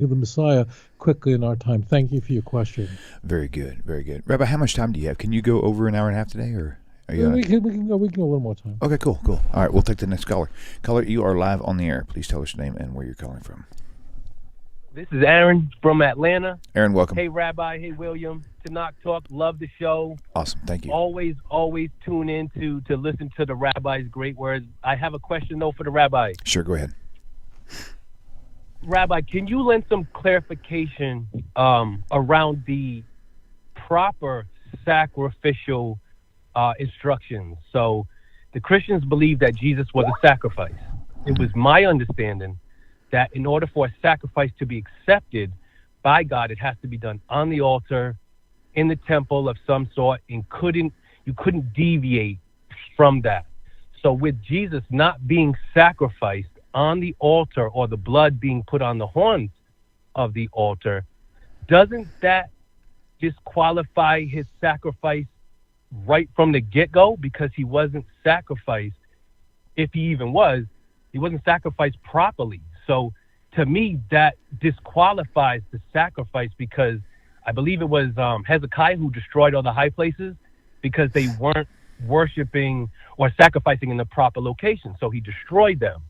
the Messiah quickly in our time. Thank you for your question. Very good, very good. Rabbi, how much time do you have? Can you go over an hour and a half today, or are you We on? can we can go a little more time. Okay, cool, cool. All right, we'll take the next caller. Caller, you are live on the air. Please tell us your name and where you're calling from. This is Aaron from Atlanta. Aaron, welcome. Hey, Rabbi. Hey, William. TENAK Talk. Love the show. Awesome, thank you. Always tune in to listen to the Rabbi's great words. I have a question, though, for the Rabbi. Sure, go ahead. Rabbi, can you lend some clarification around the proper sacrificial instructions? So the Christians believe that Jesus was a sacrifice. It was my understanding that in order for a sacrifice to be accepted by God, it has to be done on the altar, in the temple of some sort, and you couldn't deviate from that. So with Jesus not being sacrificed on the altar, or the blood being put on the horns of the altar, doesn't that disqualify his sacrifice right from the get-go? Because he wasn't sacrificed, if he even was, he wasn't sacrificed properly. So to me, that disqualifies the sacrifice, because I believe it was Hezekiah who destroyed all the high places because they weren't worshiping or sacrificing in the proper location. So he destroyed them.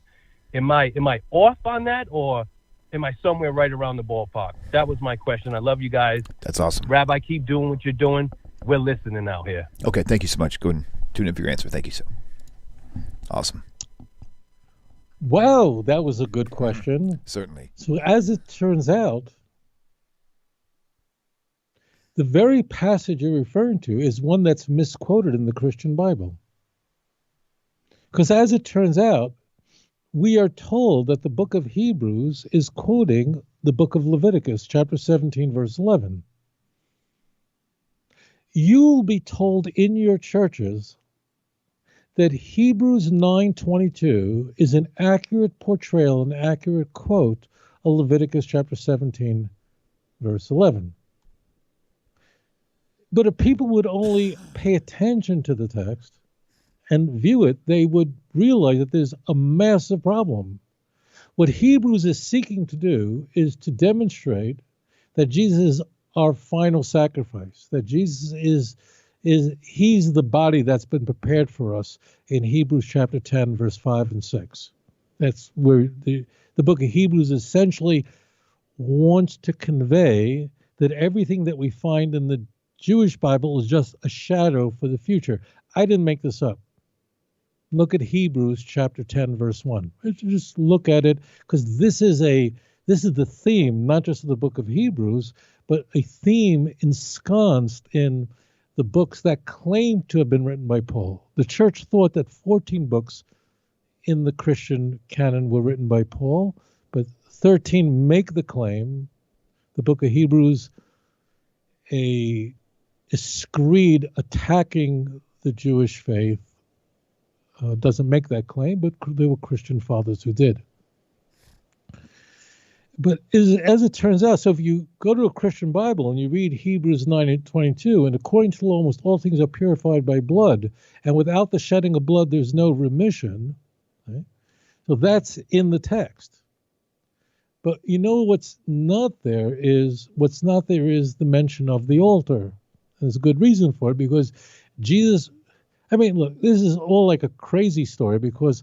Am I off on that, or am I somewhere right around the ballpark? That was my question. I love you guys. That's awesome. Rabbi, keep doing what you're doing. We're listening out here. Okay, thank you so much. Go ahead and tune in for your answer. Thank you, so. Awesome. Wow, that was a good question. Certainly. So as it turns out, the very passage you're referring to is one that's misquoted in the Christian Bible. Because as it turns out, we are told that the book of Hebrews is quoting the book of Leviticus, chapter 17, verse 11. You'll be told in your churches that Hebrews 9:22 is an accurate portrayal, an accurate quote of Leviticus chapter 17, verse 11. But if people would only pay attention to the text and view it, they would realize that there's a massive problem. What Hebrews is seeking to do is to demonstrate that Jesus is our final sacrifice, that Jesus is he's the body that's been prepared for us in Hebrews chapter 10, verse 5 and 6. That's where the book of Hebrews essentially wants to convey that everything that we find in the Jewish Bible is just a shadow for the future. I didn't make this up. Look at Hebrews chapter 10, verse 1. Just look at it, because this is the theme, not just of the book of Hebrews, but a theme ensconced in the books that claim to have been written by Paul. The church thought that 14 books in the Christian canon were written by Paul, but 13 make the claim. The book of Hebrews, a screed attacking the Jewish faith, doesn't make that claim, but there were Christian fathers who did. But as it turns out, so if you go to a Christian Bible and you read Hebrews 9:22, and according to the law, almost all things are purified by blood, and without the shedding of blood, there's no remission. Right? So that's in the text. But you know what's not there is the mention of the altar. And there's a good reason for it, because Jesus, I mean, look, this is all like a crazy story, because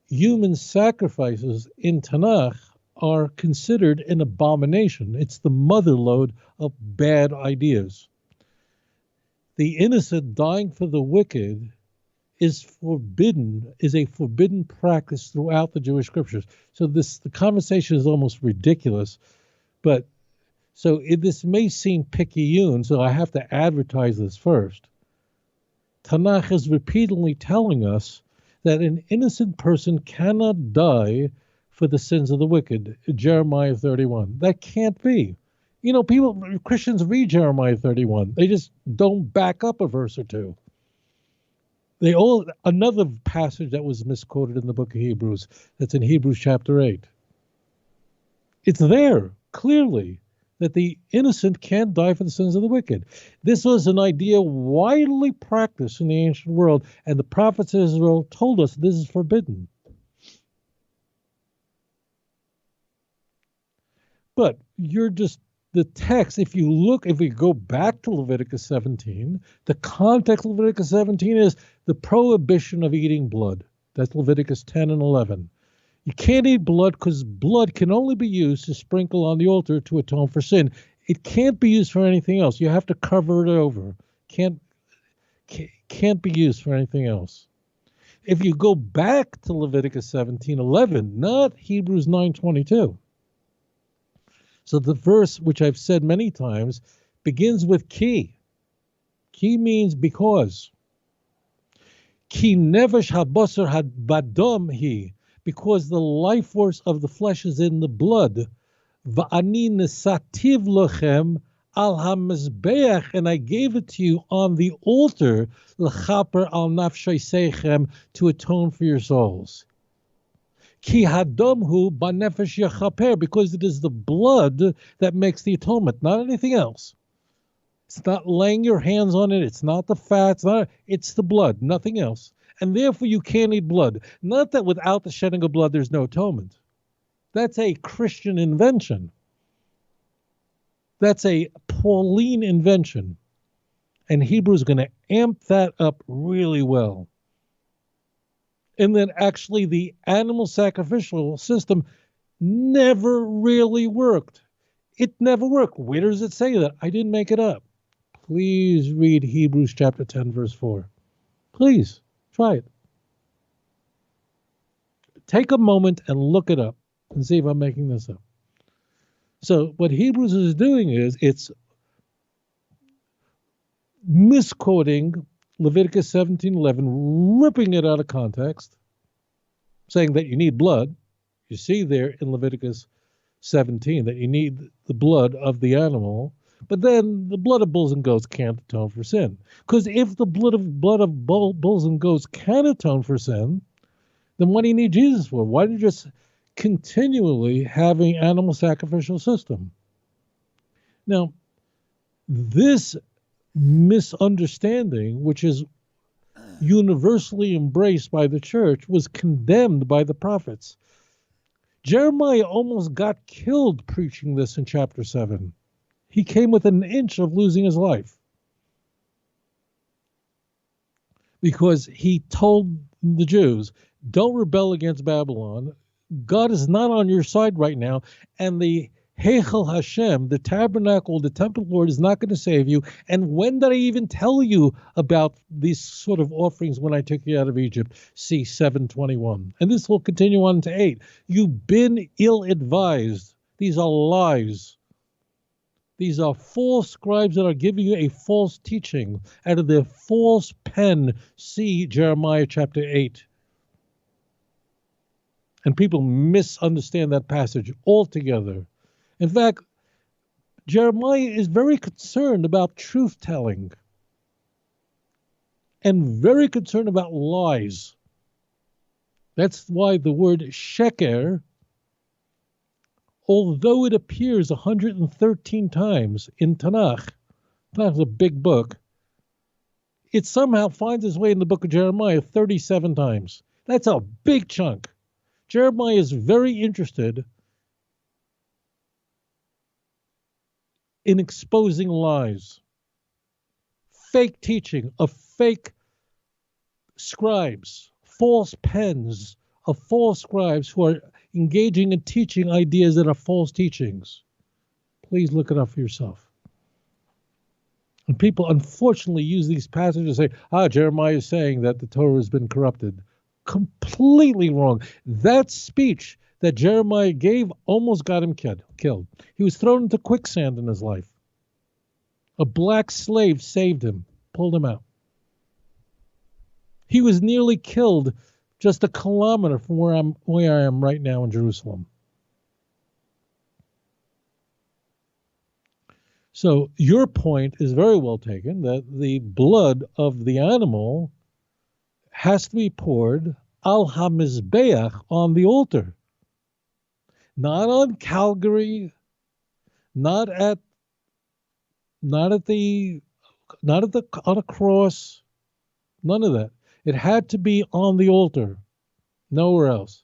human sacrifices in Tanakh are considered an abomination. It's the motherlode of bad ideas. The innocent dying for the wicked is a forbidden practice throughout the Jewish scriptures. So the conversation is almost ridiculous, but this may seem picayune, so I have to advertise this first. Tanakh is repeatedly telling us that an innocent person cannot die for the sins of the wicked. Jeremiah 31. That can't be. You know, Christians read Jeremiah 31. They just don't back up a verse or two. Another passage that was misquoted in the book of Hebrews, that's in Hebrews chapter 8. It's there, clearly, that the innocent can't die for the sins of the wicked. This was an idea widely practiced in the ancient world, and the prophets of Israel told us this is forbidden. But you're just the text. If we go back to Leviticus 17, the context of Leviticus 17 is the prohibition of eating blood. That's Leviticus 10 and 11. You can't eat blood because blood can only be used to sprinkle on the altar to atone for sin. It can't be used for anything else. You have to cover it over. Can't be used for anything else. If you go back to Leviticus 17:11, not Hebrews 9:22. So the verse, which I've said many times, begins with ki. Ki means because. Ki nefesh habasar had badom hi, because the life force of the flesh is in the blood. Va'ani nesativ lochem al hamizbeach, and I gave it to you on the altar, l'chaper al nafshay seichem, to atone for your souls. Ki hadomhu banefesh yachaper, because it is the blood that makes the atonement, not anything else. It's not laying your hands on it. It's not the fat. It's the blood, nothing else. And therefore you can't eat blood. Not that without the shedding of blood there's no atonement. That's a Christian invention. That's a Pauline invention. And Hebrews is going to amp that up really well. And then actually the animal sacrificial system never really worked. It never worked. Where does it say that? I didn't make it up. Please read Hebrews chapter 10, verse 4. Please, try it. Take a moment and look it up and see if I'm making this up. So what Hebrews is doing is it's misquoting Leviticus 17:11, ripping it out of context, saying that you need blood. You see there in Leviticus 17 that you need the blood of the animal, but then the blood of bulls and goats can't atone for sin. Because if the blood of bulls and goats can atone for sin, then what do you need Jesus for? Why do you just continually have an animal sacrificial system? Now, this misunderstanding, which is universally embraced by the church, was condemned by the prophets. Jeremiah almost got killed preaching this in chapter 7. He came within an inch of losing his life because he told the Jews, don't rebel against Babylon. God is not on your side right now, and the Heichel Hashem, the tabernacle, the temple Lord, is not going to save you. And when did I even tell you about these sort of offerings when I took you out of Egypt? See 7:21. And this will continue on to 8. You've been ill-advised. These are lies. These are false scribes that are giving you a false teaching out of their false pen. See Jeremiah chapter 8. And people misunderstand that passage altogether. In fact, Jeremiah is very concerned about truth-telling and very concerned about lies. That's why the word sheker, although it appears 113 times in Tanakh, Tanakh is a big book, it somehow finds its way in the book of Jeremiah 37 times. That's a big chunk. Jeremiah is very interested in exposing lies, fake teaching of fake scribes, false pens of false scribes who are engaging in teaching ideas that are false teachings. Please look it up for yourself. And people unfortunately use these passages to say, Jeremiah is saying that the Torah has been corrupted. Completely wrong. That speech that Jeremiah gave almost got him killed. He was thrown into quicksand in his life. A black slave saved him, pulled him out. He was nearly killed just a kilometer from where I am right now in Jerusalem. So your point is very well taken, that the blood of the animal has to be poured al hamizbeach, on the altar. Not on Calvary, not on a cross, none of that. It had to be on the altar, nowhere else.